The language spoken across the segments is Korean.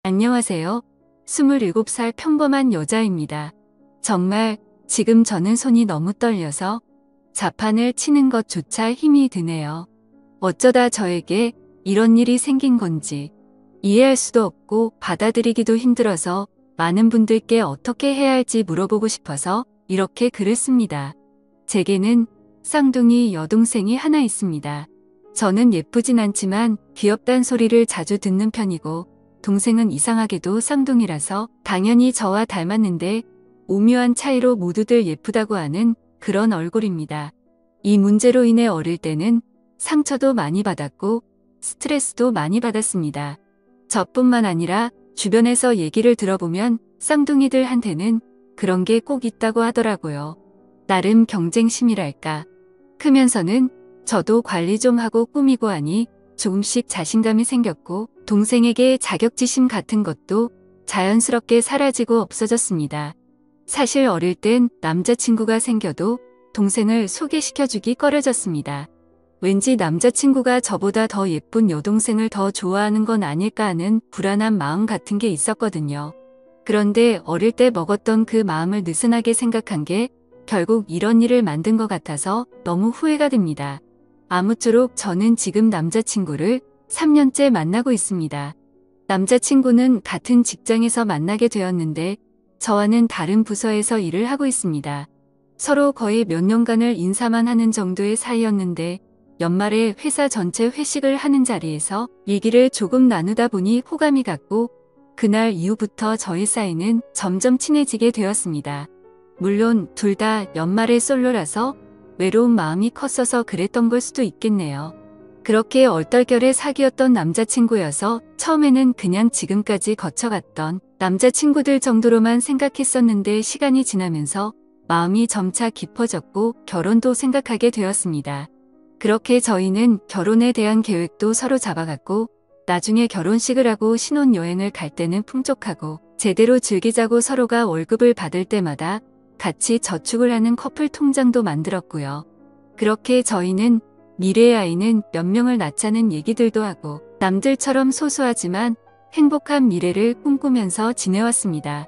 안녕하세요. 27살 평범한 여자입니다. 정말 지금 저는 손이 너무 떨려서 자판을 치는 것조차 힘이 드네요. 어쩌다 저에게 이런 일이 생긴 건지 이해할 수도 없고 받아들이기도 힘들어서 많은 분들께 어떻게 해야 할지 물어보고 싶어서 이렇게 글을 씁니다. 제게는 쌍둥이 여동생이 하나 있습니다. 저는 예쁘진 않지만 귀엽단 소리를 자주 듣는 편이고 동생은 이상하게도 쌍둥이라서 당연히 저와 닮았는데 오묘한 차이로 모두들 예쁘다고 하는 그런 얼굴입니다. 이 문제로 인해 어릴 때는 상처도 많이 받았고 스트레스도 많이 받았습니다. 저뿐만 아니라 주변에서 얘기를 들어보면 쌍둥이들한테는 그런 게 꼭 있다고 하더라고요. 나름 경쟁심이랄까. 크면서는 저도 관리 좀 하고 꾸미고 하니 조금씩 자신감이 생겼고 동생에게 자격지심 같은 것도 자연스럽게 사라지고 없어졌습니다. 사실 어릴 땐 남자친구가 생겨도 동생을 소개시켜주기 꺼려졌습니다. 왠지 남자친구가 저보다 더 예쁜 여동생을 더 좋아하는 건 아닐까 하는 불안한 마음 같은 게 있었거든요. 그런데 어릴 때 먹었던 그 마음을 느슨하게 생각한 게 결국 이런 일을 만든 것 같아서 너무 후회가 됩니다. 아무쪼록 저는 지금 남자친구를 3년째 만나고 있습니다. 남자친구는 같은 직장에서 만나게 되었는데 저와는 다른 부서에서 일을 하고 있습니다. 서로 거의 몇 년간을 인사만 하는 정도의 사이였는데 연말에 회사 전체 회식을 하는 자리에서 얘기를 조금 나누다 보니 호감이 갔고 그날 이후부터 저희 사이는 점점 친해지게 되었습니다. 물론 둘 다 연말에 솔로라서 외로운 마음이 컸어서 그랬던 걸 수도 있겠네요. 그렇게 얼떨결에 사귀었던 남자친구여서 처음에는 그냥 지금까지 거쳐갔던 남자친구들 정도로만 생각했었는데 시간이 지나면서 마음이 점차 깊어졌고 결혼도 생각하게 되었습니다. 그렇게 저희는 결혼에 대한 계획도 서로 잡아갔고 나중에 결혼식을 하고 신혼여행을 갈 때는 풍족하고 제대로 즐기자고 서로가 월급을 받을 때마다 같이 저축을 하는 커플 통장도 만들었고요. 그렇게 저희는 미래의 아이는 몇 명을 낳자는 얘기들도 하고 남들처럼 소소하지만 행복한 미래를 꿈꾸면서 지내왔습니다.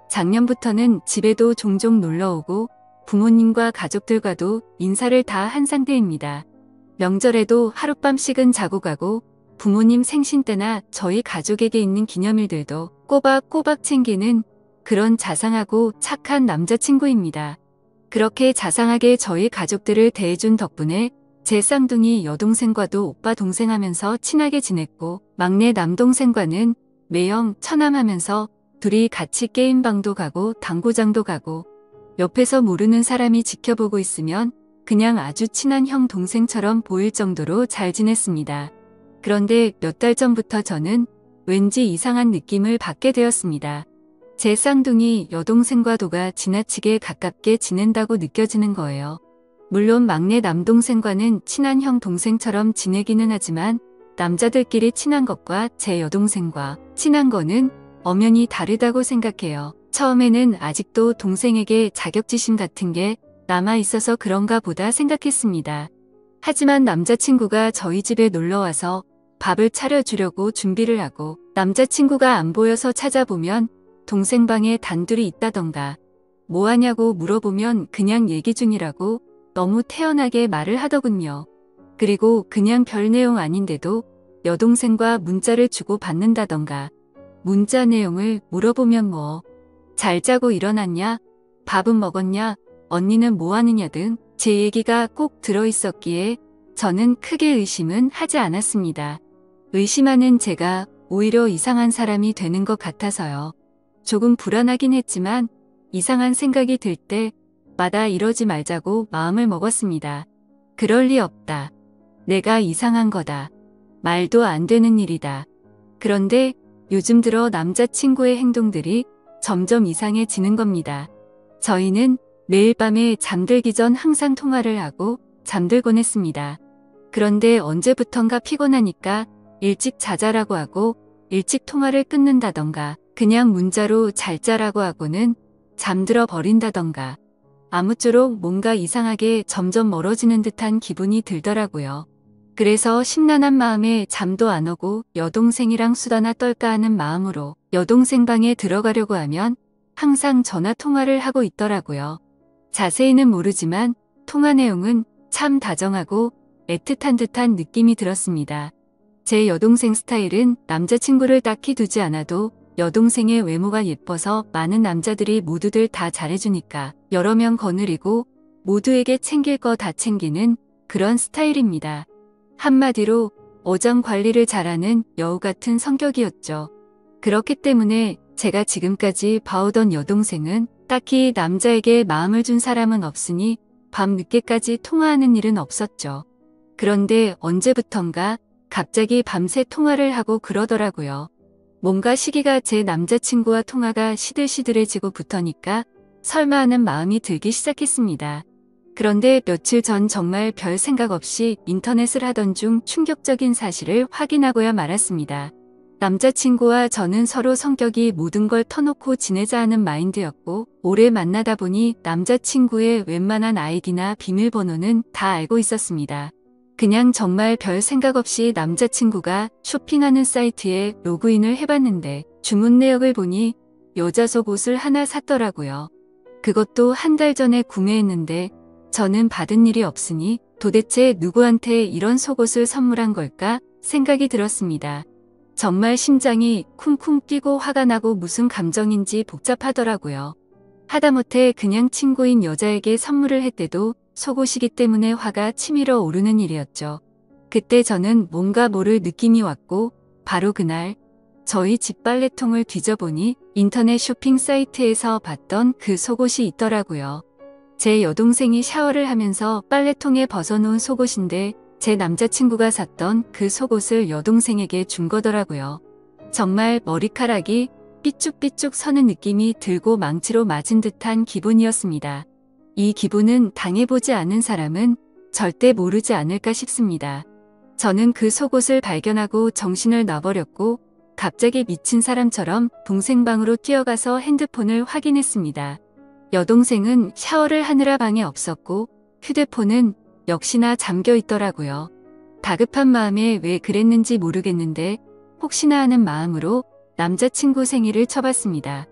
작년부터는 집에도 종종 놀러오고 부모님과 가족들과도 인사를 다 한 상태입니다. 명절에도 하룻밤씩은 자고 가고 부모님 생신 때나 저희 가족에게 있는 기념일들도 꼬박꼬박 챙기는 그런 자상하고 착한 남자친구입니다. 그렇게 자상하게 저희 가족들을 대해준 덕분에 제 쌍둥이 여동생과도 오빠 동생 하면서 친하게 지냈고 막내 남동생과는 매형 처남하면서 둘이 같이 게임방도 가고 당구장도 가고 옆에서 모르는 사람이 지켜보고 있으면 그냥 아주 친한 형 동생처럼 보일 정도로 잘 지냈습니다. 그런데 몇 달 전부터 저는 왠지 이상한 느낌을 받게 되었습니다. 제 쌍둥이 여동생과도가 지나치게 가깝게 지낸다고 느껴지는 거예요. 물론 막내 남동생과는 친한 형 동생처럼 지내기는 하지만 남자들끼리 친한 것과 제 여동생과 친한 거는 엄연히 다르다고 생각해요. 처음에는 아직도 동생에게 자격지심 같은 게 남아있어서 그런가 보다 생각했습니다. 하지만 남자친구가 저희 집에 놀러와서 밥을 차려주려고 준비를 하고 남자친구가 안 보여서 찾아보면 동생 방에 단둘이 있다던가 뭐하냐고 물어보면 그냥 얘기 중이라고 너무 태연하게 말을 하더군요. 그리고 그냥 별 내용 아닌데도 여동생과 문자를 주고 받는다던가 문자 내용을 물어보면 뭐 잘 자고 일어났냐? 밥은 먹었냐? 언니는 뭐 하느냐 등 제 얘기가 꼭 들어있었기에 저는 크게 의심은 하지 않았습니다. 의심하는 제가 오히려 이상한 사람이 되는 것 같아서요. 조금 불안하긴 했지만 이상한 생각이 들 때마다 이러지 말자고 마음을 먹었습니다. 그럴 리 없다. 내가 이상한 거다. 말도 안 되는 일이다. 그런데 요즘 들어 남자친구의 행동들이 점점 이상해지는 겁니다. 저희는 매일 밤에 잠들기 전 항상 통화를 하고 잠들곤 했습니다. 그런데 언제부턴가 피곤하니까 일찍 자자라고 하고 일찍 통화를 끊는다던가 그냥 문자로 잘 자라고 하고는 잠들어 버린다던가 아무쪼록 뭔가 이상하게 점점 멀어지는 듯한 기분이 들더라고요. 그래서 심란한 마음에 잠도 안 오고 여동생이랑 수다나 떨까 하는 마음으로 여동생 방에 들어가려고 하면 항상 전화 통화를 하고 있더라고요. 자세히는 모르지만 통화 내용은 참 다정하고 애틋한 듯한 느낌이 들었습니다. 제 여동생 스타일은 남자친구를 딱히 두지 않아도 여동생의 외모가 예뻐서 많은 남자들이 모두들 다 잘해주니까 여러 명 거느리고 모두에게 챙길 거 다 챙기는 그런 스타일입니다. 한마디로 어장 관리를 잘하는 여우 같은 성격이었죠. 그렇기 때문에 제가 지금까지 봐오던 여동생은 딱히 남자에게 마음을 준 사람은 없으니 밤 늦게까지 통화하는 일은 없었죠. 그런데 언제부턴가 갑자기 밤새 통화를 하고 그러더라고요. 뭔가 시기가 제 남자친구와 통화가 시들시들해지고 부터니까 설마 하는 마음이 들기 시작했습니다. 그런데 며칠 전 정말 별 생각 없이 인터넷을 하던 중 충격적인 사실을 확인하고야 말았습니다. 남자친구와 저는 서로 성격이 모든 걸 터놓고 지내자 하는 마인드였고 오래 만나다 보니 남자친구의 웬만한 아이디나 비밀번호는 다 알고 있었습니다. 그냥 정말 별 생각 없이 남자친구가 쇼핑하는 사이트에 로그인을 해봤는데 주문 내역을 보니 여자 속옷을 하나 샀더라고요. 그것도 한 달 전에 구매했는데 저는 받은 일이 없으니 도대체 누구한테 이런 속옷을 선물한 걸까 생각이 들었습니다. 정말 심장이 쿵쿵 뛰고 화가 나고 무슨 감정인지 복잡하더라고요. 하다못해 그냥 친구인 여자에게 선물을 했대도 속옷이기 때문에 화가 치밀어 오르는 일이었죠. 그때 저는 뭔가 모를 느낌이 왔고 바로 그날 저희 집 빨래통을 뒤져보니 인터넷 쇼핑 사이트에서 봤던 그 속옷이 있더라고요. 제 여동생이 샤워를 하면서 빨래통에 벗어놓은 속옷인데 제 남자친구가 샀던 그 속옷을 여동생에게 준 거더라고요. 정말 머리카락이 삐쭉삐쭉 서는 느낌이 들고 망치로 맞은 듯한 기분이었습니다. 이 기분은 당해보지 않은 사람은 절대 모르지 않을까 싶습니다. 저는 그 속옷을 발견하고 정신을 놔버렸고 갑자기 미친 사람처럼 동생 방으로 뛰어가서 핸드폰을 확인했습니다. 여동생은 샤워를 하느라 방에 없었고 휴대폰은 역시나 잠겨 있더라고요. 다급한 마음에 왜 그랬는지 모르겠는데 혹시나 하는 마음으로 남자친구 생일을 쳐봤습니다.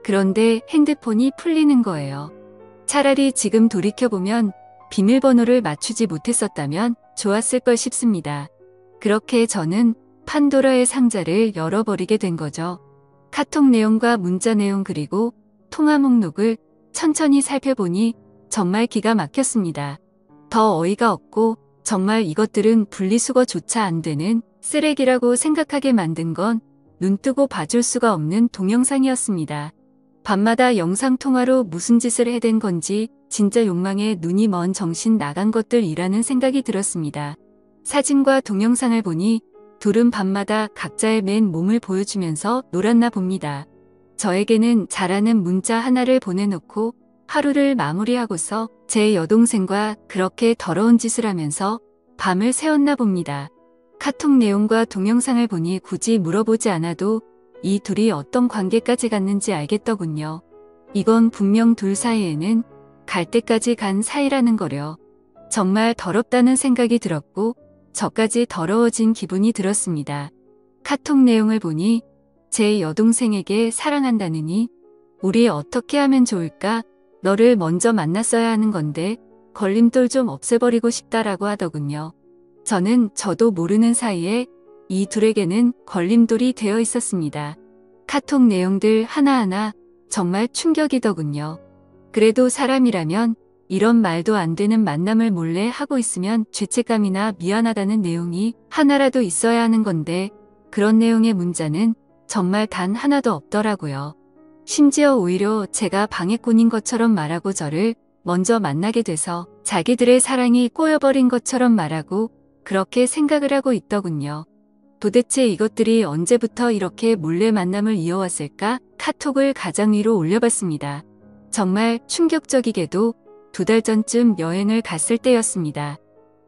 그런데 핸드폰이 풀리는 거예요. 차라리 지금 돌이켜보면 비밀번호를 맞추지 못했었다면 좋았을 걸 싶습니다. 그렇게 저는 판도라의 상자를 열어버리게 된 거죠. 카톡 내용과 문자 내용 그리고 통화 목록을 천천히 살펴보니 정말 기가 막혔습니다. 더 어이가 없고 정말 이것들은 분리수거조차 안 되는 쓰레기라고 생각하게 만든 건 눈뜨고 봐줄 수가 없는 동영상이었습니다. 밤마다 영상통화로 무슨 짓을 해댄 건지 진짜 욕망에 눈이 먼 정신 나간 것들이라는 생각이 들었습니다. 사진과 동영상을 보니 둘은 밤마다 각자의 맨 몸을 보여주면서 놀았나 봅니다. 저에게는 잘하는 문자 하나를 보내놓고 하루를 마무리하고서 제 여동생과 그렇게 더러운 짓을 하면서 밤을 새웠나 봅니다. 카톡 내용과 동영상을 보니 굳이 물어보지 않아도 이 둘이 어떤 관계까지 갔는지 알겠더군요. 이건 분명 둘 사이에는 갈 때까지 간 사이라는 거려. 정말 더럽다는 생각이 들었고 저까지 더러워진 기분이 들었습니다. 카톡 내용을 보니 제 여동생에게 사랑한다느니 우리 어떻게 하면 좋을까? 너를 먼저 만났어야 하는 건데 걸림돌 좀 없애버리고 싶다라고 하더군요. 저도 모르는 사이에 이 둘에게는 걸림돌이 되어 있었습니다. 카톡 내용들 하나하나 정말 충격이더군요. 그래도 사람이라면 이런 말도 안 되는 만남을 몰래 하고 있으면 죄책감이나 미안하다는 내용이 하나라도 있어야 하는 건데 그런 내용의 문자는 정말 단 하나도 없더라고요. 심지어 오히려 제가 방해꾼인 것처럼 말하고 저를 먼저 만나게 돼서 자기들의 사랑이 꼬여버린 것처럼 말하고 그렇게 생각을 하고 있더군요. 도대체 이것들이 언제부터 이렇게 몰래 만남을 이어왔을까? 카톡을 가장 위로 올려봤습니다. 정말 충격적이게도 2달 전쯤 여행을 갔을 때였습니다.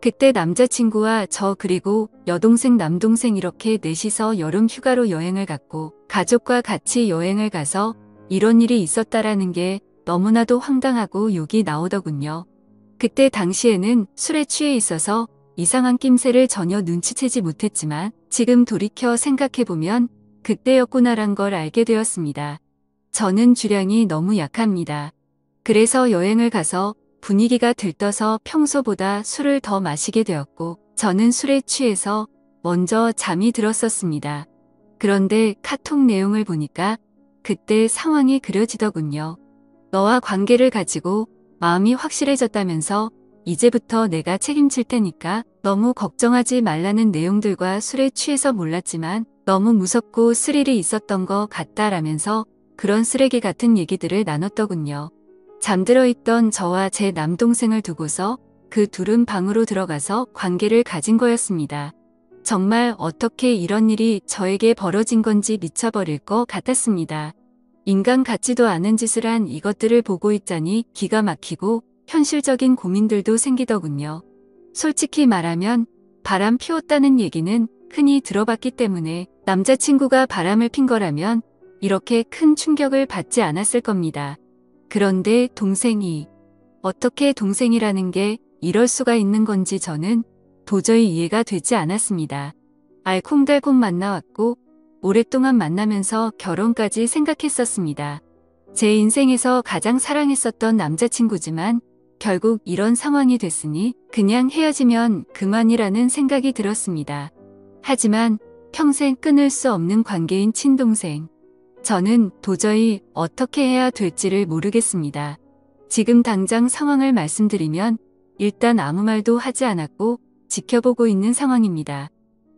그때 남자친구와 저 그리고 여동생 남동생 이렇게 넷이서 여름 휴가로 여행을 갔고 가족과 같이 여행을 가서 이런 일이 있었다라는 게 너무나도 황당하고 욕이 나오더군요. 그때 당시에는 술에 취해 있어서 이상한 낌새를 전혀 눈치채지 못했지만 지금 돌이켜 생각해보면 그때였구나란 걸 알게 되었습니다. 저는 주량이 너무 약합니다. 그래서 여행을 가서 분위기가 들떠서 평소보다 술을 더 마시게 되었고 저는 술에 취해서 먼저 잠이 들었었습니다. 그런데 카톡 내용을 보니까 그때 상황이 그려지더군요. 너와 관계를 가지고 마음이 확실해졌다면서 이제부터 내가 책임질 테니까 너무 걱정하지 말라는 내용들과 술에 취해서 몰랐지만 너무 무섭고 스릴이 있었던 것 같다라면서 그런 쓰레기 같은 얘기들을 나눴더군요. 잠들어 있던 저와 제 남동생을 두고서 그 둘은 방으로 들어가서 관계를 가진 거였습니다. 정말 어떻게 이런 일이 저에게 벌어진 건지 미쳐버릴 것 같았습니다. 인간 같지도 않은 짓을 한 이것들을 보고 있자니 기가 막히고 현실적인 고민들도 생기더군요. 솔직히 말하면 바람 피웠다는 얘기는 흔히 들어봤기 때문에 남자친구가 바람을 핀 거라면 이렇게 큰 충격을 받지 않았을 겁니다. 그런데 동생이 어떻게 동생이라는 게 이럴 수가 있는 건지 저는 도저히 이해가 되지 않았습니다. 알콩달콩 만나왔고 오랫동안 만나면서 결혼까지 생각했었습니다. 제 인생에서 가장 사랑했었던 남자친구지만 결국 이런 상황이 됐으니 그냥 헤어지면 그만이라는 생각이 들었습니다. 하지만 평생 끊을 수 없는 관계인 친동생. 저는 도저히 어떻게 해야 될지를 모르겠습니다. 지금 당장 상황을 말씀드리면 일단 아무 말도 하지 않았고 지켜보고 있는 상황입니다.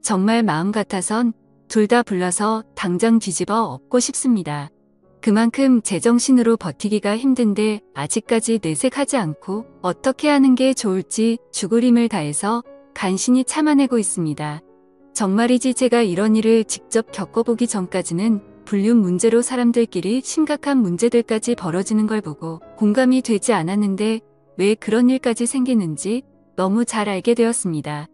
정말 마음 같아선 둘 다 불러서 당장 뒤집어 엎고 싶습니다. 그만큼 제정신으로 버티기가 힘든데 아직까지 내색하지 않고 어떻게 하는 게 좋을지 죽을 힘을 다해서 간신히 참아내고 있습니다. 정말이지 제가 이런 일을 직접 겪어보기 전까지는 불륜 문제로 사람들끼리 심각한 문제들까지 벌어지는 걸 보고 공감이 되지 않았는데 왜 그런 일까지 생기는지 너무 잘 알게 되었습니다.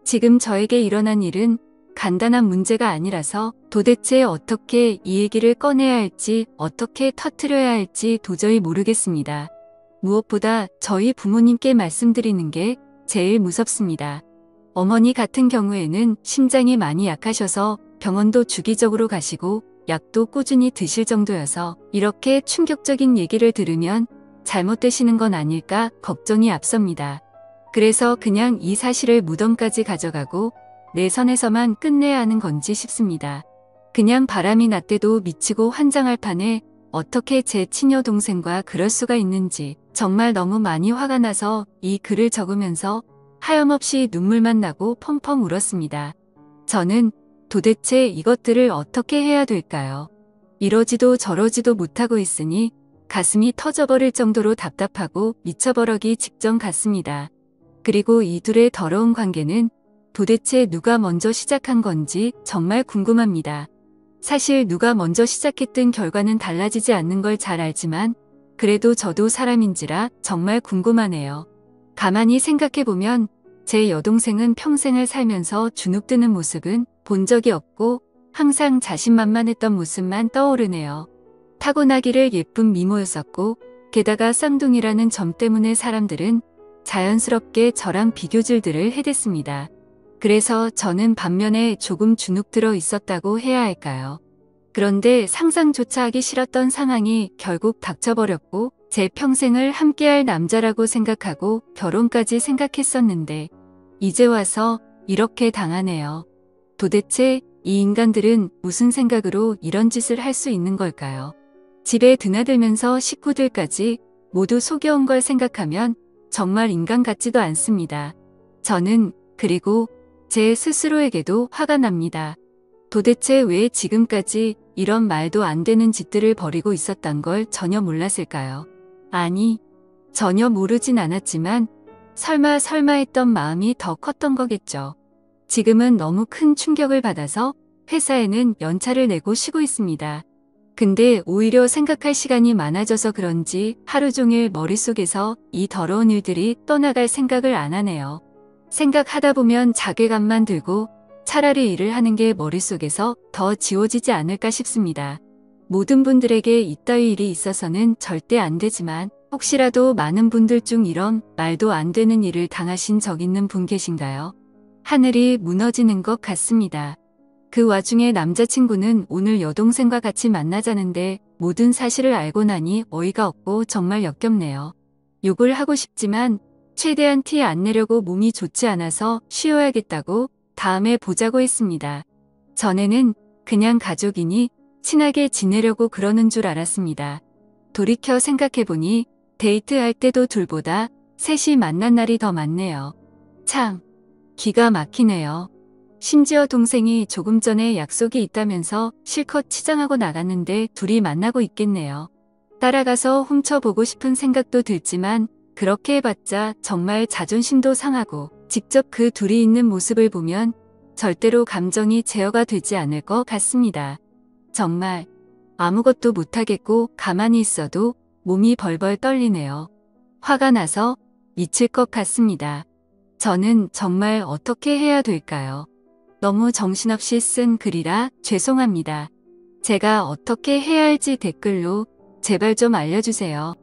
지금 저에게 일어난 일은 간단한 문제가 아니라서 도대체 어떻게 이 얘기를 꺼내야 할지 어떻게 터뜨려야 할지 도저히 모르겠습니다. 무엇보다 저희 부모님께 말씀드리는 게 제일 무섭습니다. 어머니 같은 경우에는 심장이 많이 약하셔서 병원도 주기적으로 가시고 약도 꾸준히 드실 정도여서 이렇게 충격적인 얘기를 들으면 잘못되시는 건 아닐까 걱정이 앞섭니다. 그래서 그냥 이 사실을 무덤까지 가져가고 내 선에서만 끝내야 하는 건지 싶습니다. 그냥 바람이 났대도 미치고 환장할 판에 어떻게 제 친여 동생과 그럴 수가 있는지 정말 너무 많이 화가 나서 이 글을 적으면서 하염없이 눈물만 나고 펑펑 울었습니다. 저는 도대체 이것들을 어떻게 해야 될까요? 이러지도 저러지도 못하고 있으니 가슴이 터져버릴 정도로 답답하고 미쳐버리기 직전 같습니다. 그리고 이 둘의 더러운 관계는 도대체 누가 먼저 시작한 건지 정말 궁금합니다. 사실 누가 먼저 시작했든 결과는 달라지지 않는 걸 잘 알지만 그래도 저도 사람인지라 정말 궁금하네요. 가만히 생각해보면 제 여동생은 평생을 살면서 주눅드는 모습은 본 적이 없고 항상 자신만만했던 모습만 떠오르네요. 타고나기를 예쁜 미모였었고 게다가 쌍둥이라는 점 때문에 사람들은 자연스럽게 저랑 비교질들을 해댔습니다. 그래서 저는 반면에 조금 주눅들어 있었다고 해야 할까요? 그런데 상상조차 하기 싫었던 상황이 결국 닥쳐버렸고 제 평생을 함께할 남자라고 생각하고 결혼까지 생각했었는데 이제 와서 이렇게 당하네요. 도대체 이 인간들은 무슨 생각으로 이런 짓을 할 수 있는 걸까요? 집에 드나들면서 식구들까지 모두 속여온 걸 생각하면 정말 인간 같지도 않습니다. 저는 그리고 제 스스로에게도 화가 납니다. 도대체 왜 지금까지 이런 말도 안 되는 짓들을 벌이고 있었던 걸 전혀 몰랐을까요? 아니, 전혀 모르진 않았지만 설마 했던 마음이 더 컸던 거겠죠. 지금은 너무 큰 충격을 받아서 회사에는 연차를 내고 쉬고 있습니다. 근데 오히려 생각할 시간이 많아져서 그런지 하루 종일 머릿속에서 이 더러운 일들이 떠나갈 생각을 안 하네요. 생각하다 보면 자괴감만 들고 차라리 일을 하는 게 머릿속에서 더 지워지지 않을까 싶습니다. 모든 분들에게 이따위 일이 있어서는 절대 안 되지만 혹시라도 많은 분들 중 이런 말도 안 되는 일을 당하신 적 있는 분 계신가요? 하늘이 무너지는 것 같습니다. 그 와중에 남자친구는 오늘 여동생과 같이 만나자는데 모든 사실을 알고 나니 어이가 없고 정말 역겹네요. 욕을 하고 싶지만 최대한 티 안 내려고 몸이 좋지 않아서 쉬어야겠다고 다음에 보자고 했습니다. 전에는 그냥 가족이니 친하게 지내려고 그러는 줄 알았습니다. 돌이켜 생각해보니 데이트할 때도 둘보다 셋이 만난 날이 더 많네요. 참, 기가 막히네요. 심지어 동생이 조금 전에 약속이 있다면서 실컷 치장하고 나갔는데 둘이 만나고 있겠네요. 따라가서 훔쳐보고 싶은 생각도 들지만 그렇게 해봤자 정말 자존심도 상하고 직접 그 둘이 있는 모습을 보면 절대로 감정이 제어가 되지 않을 것 같습니다. 정말 아무것도 못하겠고 가만히 있어도 몸이 벌벌 떨리네요. 화가 나서 미칠 것 같습니다. 저는 정말 어떻게 해야 될까요? 너무 정신없이 쓴 글이라 죄송합니다. 제가 어떻게 해야 할지 댓글로 제발 좀 알려주세요.